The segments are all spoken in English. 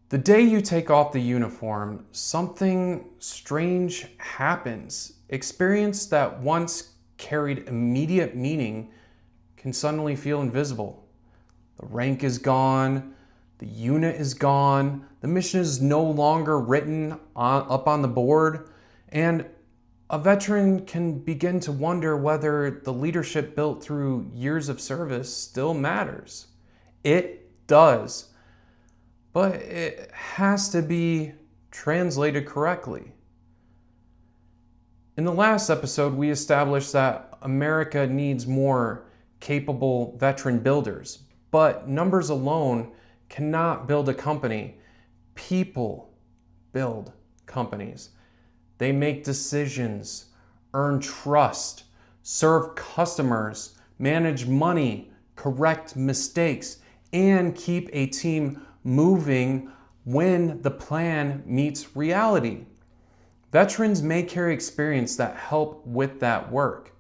The day you take off the uniform, something strange happens. Experience that once carried immediate meaning can suddenly feel invisible. The rank is gone, the unit is gone, the mission is no longer written up on the board, and a veteran can begin to wonder whether the leadership built through years of service still matters. It does. But it has to be translated correctly. In the last episode, we established that America needs more capable veteran builders, but numbers alone cannot build a company. People build companies. They make decisions, earn trust, serve customers, manage money, correct mistakes, and keep a team moving when the plan meets reality. Veterans may carry experience that help with that work.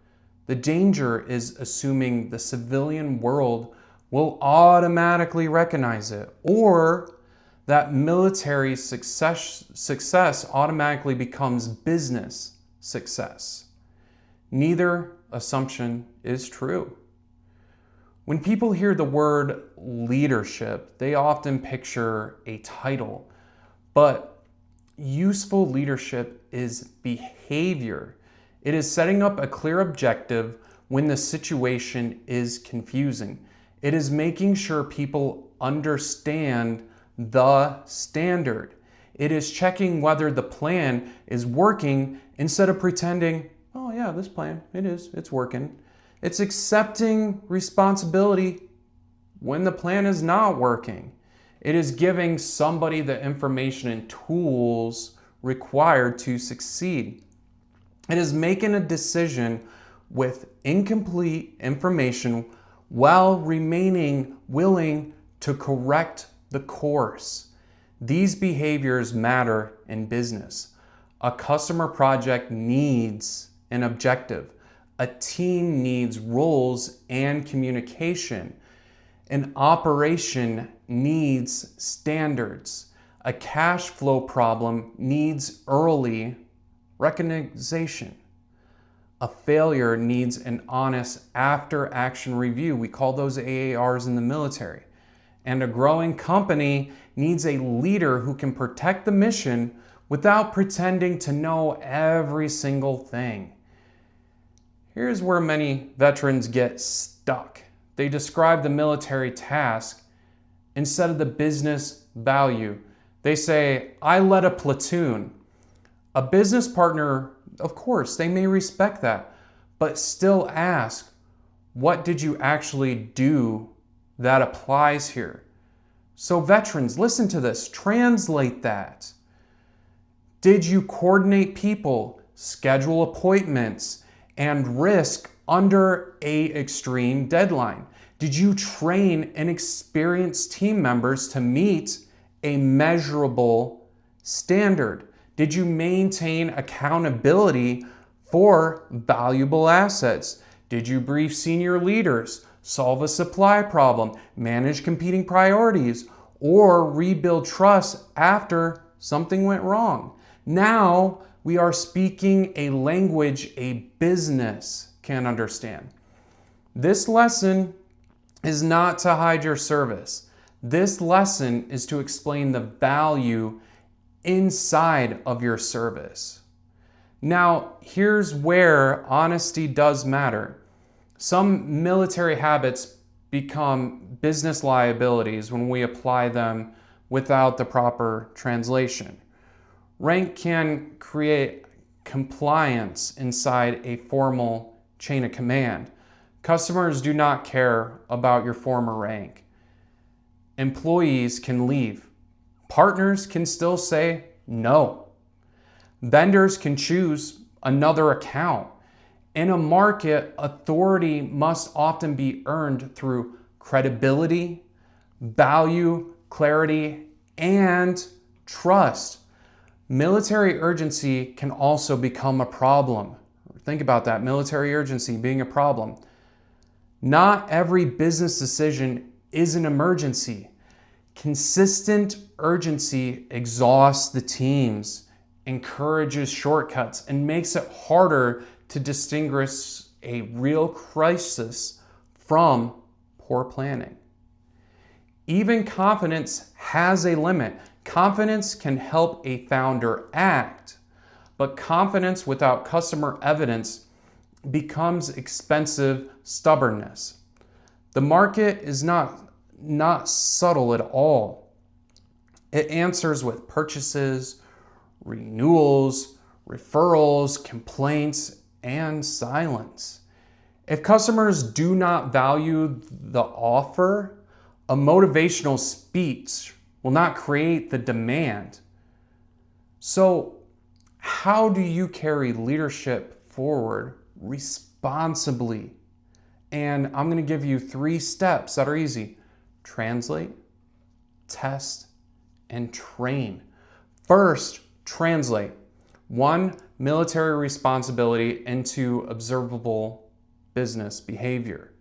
The danger is assuming the civilian world will automatically recognize it, or that military success automatically becomes business success. Neither assumption is true. When people hear the word leadership, they often picture a title, but useful leadership is behavior. It is setting up a clear objective when the situation is confusing. It is making sure people understand the standard. It is checking whether the plan is working instead of pretending, oh yeah, this plan, it's working. It's accepting responsibility when the plan is not working. It is giving somebody the information and tools required to succeed. It is making a decision with incomplete information while remaining willing to correct the course. These behaviors matter in business. A customer project needs an objective. A team needs roles and communication. An operation needs standards. A cash flow problem needs early recognition. A failure needs an honest after-action review. We call those AARs in the military. And a growing company needs a leader who can protect the mission without pretending to know every single thing. Here's where many veterans get stuck. They describe the military task instead of the business value. They say, I led a platoon. A business partner, of course, they may respect that, but still ask, what did you actually do that applies here? So veterans, listen to this, translate that. Did you coordinate people, schedule appointments, and risk under an extreme deadline? Did you train and experience team members to meet a measurable standard? Did you maintain accountability for valuable assets? Did you brief senior leaders, solve a supply problem, manage competing priorities, or rebuild trust after something went wrong? Now, we are speaking a language a business can understand. This lesson is not to hide your service. This lesson is to explain the value inside of your service. Now, here's where honesty does matter. Some military habits become business liabilities when we apply them without the proper translation. Rank can create compliance inside a formal chain of command. Customers do not care about your former rank. Employees can leave. Partners can still say no. Vendors can choose another account. In a market, authority must often be earned through credibility, value, clarity, and trust. Military urgency can also become a problem. Think about that, military urgency being a problem. Not every business decision is an emergency. Consistent urgency exhausts the teams, encourages shortcuts, and makes it harder to distinguish a real crisis from poor planning. Even confidence has a limit. Confidence can help a founder act, but confidence without customer evidence becomes expensive stubbornness. The market is not subtle at all. It answers with purchases, renewals, referrals, complaints, and silence. If customers do not value the offer, a motivational speech will not create the demand. So, how do you carry leadership forward responsibly? And I'm going to give you 3 steps that are easy. Translate, test, and train. First, translate. 1, military responsibility into observable business behavior.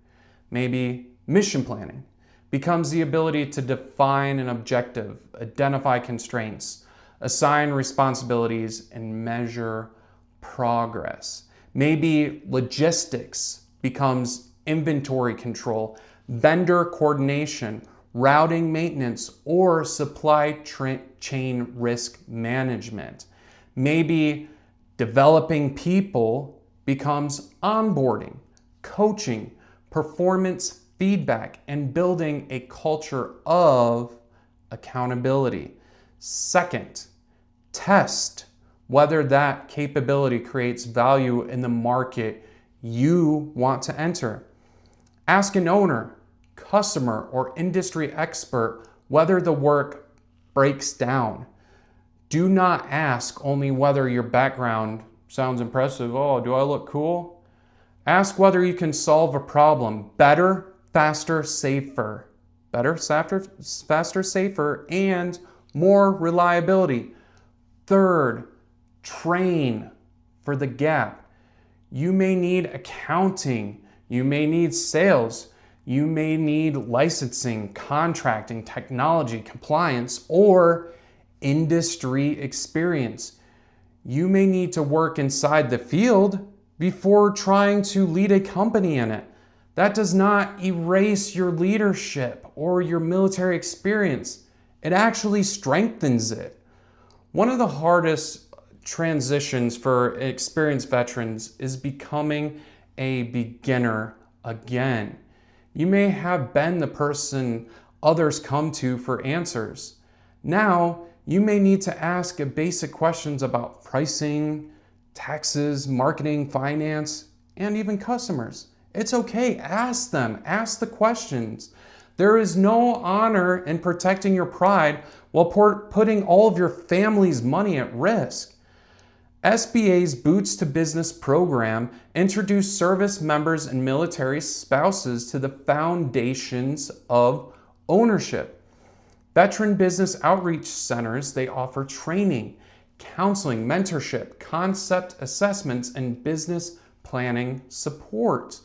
Maybe mission planning becomes the ability to define an objective, identify constraints, assign responsibilities, and measure progress. Maybe logistics becomes inventory control, vendor coordination, routing maintenance, or supply chain risk management. Maybe developing people becomes onboarding, coaching, performance feedback, and building a culture of accountability. Second, test whether that capability creates value in the market you want to enter. Ask an owner, customer, or industry expert whether the work breaks down. Do not ask only whether your background sounds impressive. Oh, do I look cool? Ask whether you can solve a problem better, faster, safer. Better, faster, safer, and more reliability. Third, train for the gap. You may need accounting. You may need sales. You may need licensing, contracting, technology, compliance, or industry experience. You may need to work inside the field before trying to lead a company in it. That does not erase your leadership or your military experience. It actually strengthens it. One of the hardest transitions for experienced veterans is becoming a beginner again. You may have been the person others come to for answers. Now, you may need to ask basic questions about pricing, taxes, marketing, finance, and even customers. It's okay, ask them, ask the questions. There is no honor in protecting your pride while putting all of your family's money at risk. SBA's Boots to Business program introduced service members and military spouses to the foundations of ownership. Veteran business outreach centers, they offer training, counseling, mentorship, concept assessments, and business planning support.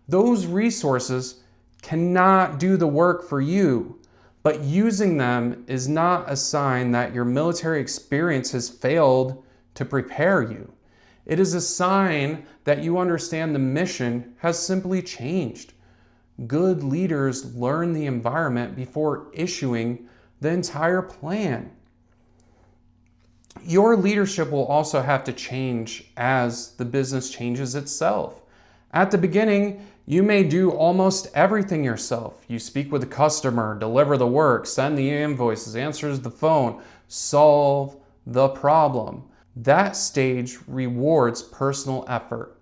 Those resources cannot do the work for you, but using them is not a sign that your military experience has failed to prepare you. It is a sign that you understand the mission has simply changed. Good leaders learn the environment before issuing the entire plan. Your leadership will also have to change as the business changes itself. At the beginning, you may do almost everything yourself. You speak with the customer, deliver the work, send the invoices, answer the phone, solve the problem. That stage rewards personal effort.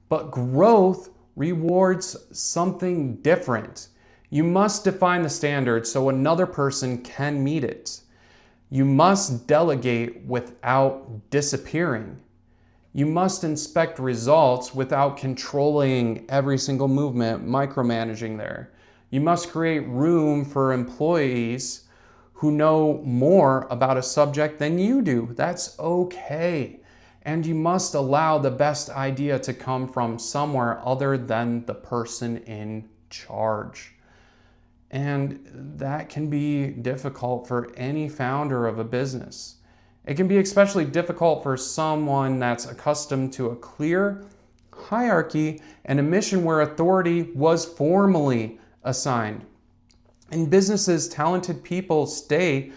But growth rewards something different. You must define the standard so another person can meet it. You must delegate without disappearing. You must inspect results without controlling every single movement, micromanaging there. You must create room for employees who know more about a subject than you do. That's okay. And you must allow the best idea to come from somewhere other than the person in charge. And that can be difficult for any founder of a business. It can be especially difficult for someone that's accustomed to a clear hierarchy and a mission where authority was formally assigned. In businesses, talented people stay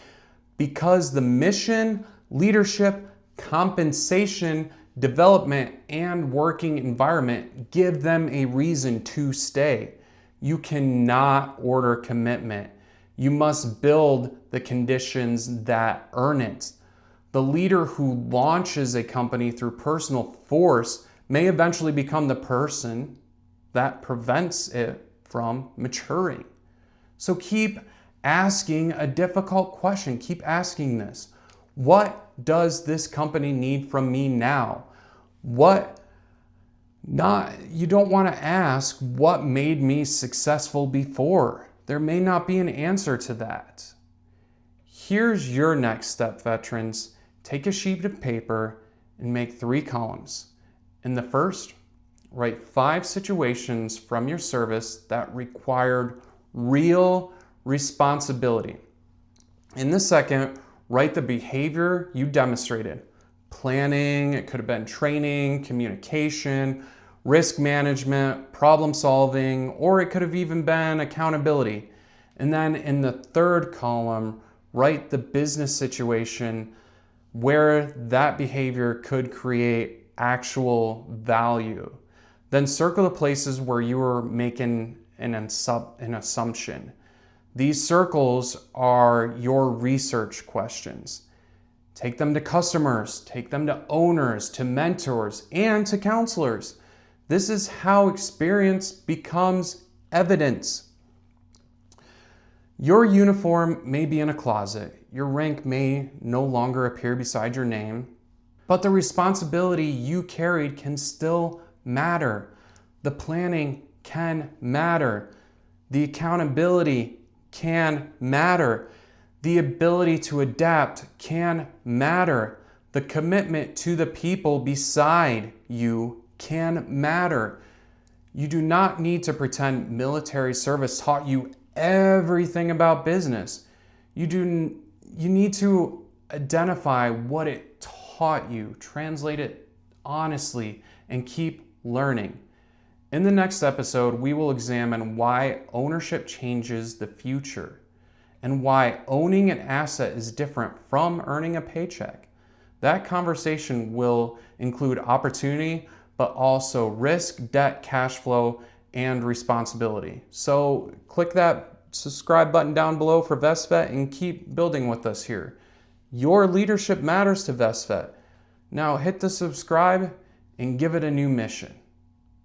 because the mission, leadership, compensation, development, and working environment give them a reason to stay. You cannot order commitment. You must build the conditions that earn it. The leader who launches a company through personal force may eventually become the person that prevents it from maturing. So keep asking a difficult question. Keep asking this. What does this company need from me now? You don't want to ask what made me successful before. There may not be an answer to that. Here's your next step, veterans. Take a sheet of paper and make 3 columns. In the first, write 5 situations from your service that required real responsibility. In the second, write the behavior you demonstrated. Planning, it could have been training, communication, risk management, problem solving, or it could have even been accountability. And then in the third column, write the business situation where that behavior could create actual value. Then circle the places where you were making an assumption. These circles are your research questions. Take them to customers, take them to owners, to mentors, and to counselors. This is how experience becomes evidence. Your uniform may be in a closet. Your rank may no longer appear beside your name, but the responsibility you carried can still matter. The planning can matter. The accountability can matter. The ability to adapt can matter. The commitment to the people beside you can matter. You do not need to pretend military service taught you everything about business. You need to identify what it taught you, translate it honestly, and keep learning. In the next episode, we will examine why ownership changes the future and why owning an asset is different from earning a paycheck. That conversation will include opportunity, but also risk, debt, cash flow, and responsibility. So click that subscribe button down below for VestVet and keep building with us here. Your leadership matters to VestVet. Now hit the subscribe and give it a new mission.